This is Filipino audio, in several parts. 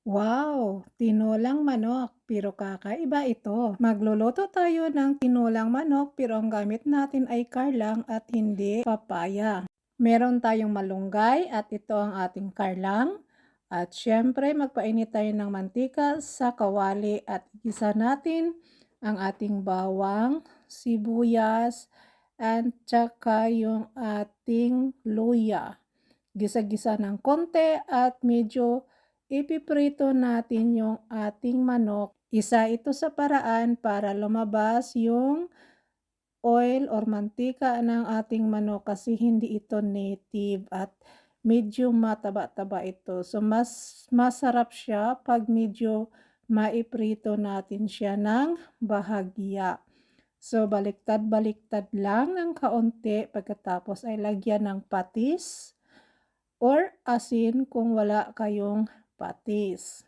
Wow! Tinolang manok, pero kakaiba ito. Magluluto tayo ng tinolang manok pero ang gamit natin ay karlang at hindi papaya. Meron tayong malunggay at ito ang ating karlang. At syempre magpainit tayo ng mantika sa kawali at igisa natin ang ating bawang, sibuyas, at saka yung ating luya. Gisa-gisa ng konti at medyo ipiprito natin yung ating manok. Isa ito sa paraan para lumabas yung oil or mantika ng ating manok kasi hindi ito native at medyo mataba-taba ito. So, mas masarap siya pag medyo maiprito natin siya ng bahagya. So, baliktad-baliktad lang ng kaunti pagkatapos ay lagyan ng patis or asin kung wala kayong patis.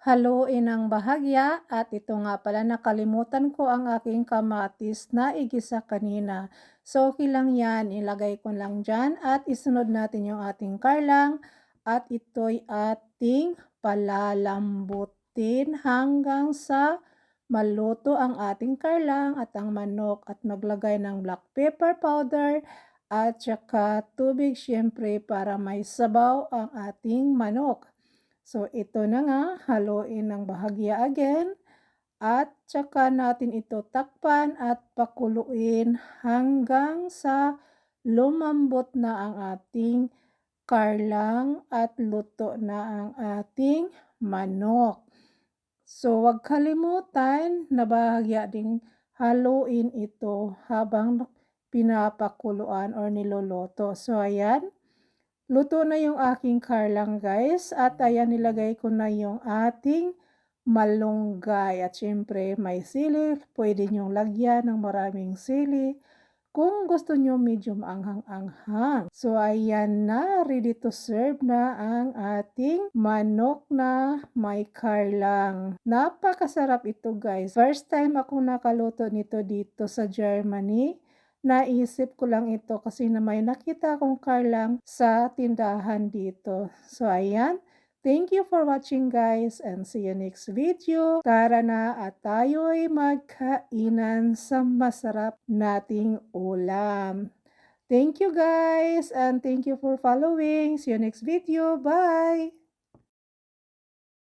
Haluin ang bahagya at ito nga pala nakalimutan ko ang aking kamatis na igisa kanina. So okay lang yan, ilagay ko lang dyan at isunod natin yung ating karlang at ito'y ating palalambutin hanggang sa maluto ang ating karlang at ang manok at maglagay ng black pepper powder at saka tubig syempre para may sabaw ang ating manok. So, ito na nga, haluin ng bahagya again at saka natin ito takpan at pakuluin hanggang sa lumambot na ang ating karlang at luto na ang ating manok. So, huwag kalimutan na bahagya ding haluin ito habang pinapakuluan or niluluto. So, ayan. Luto na yung aking karlang guys at ayan nilagay ko na yung ating malunggay at syempre may sili, pwede nyong lagyan ng maraming sili kung gusto nyo medyo maanghang-anghang. So ayan na, ready to serve na ang ating manok na may karlang. Napakasarap ito guys. First time ako nakaluto nito dito sa Germany. Naisip ko lang ito kasi na may nakita akong karlang sa tindahan dito. So, ayan. Thank you for watching guys and see you next video. Tara na at tayo'y magkainan sa masarap nating ulam. Thank you guys and thank you for following. See you next video. Bye!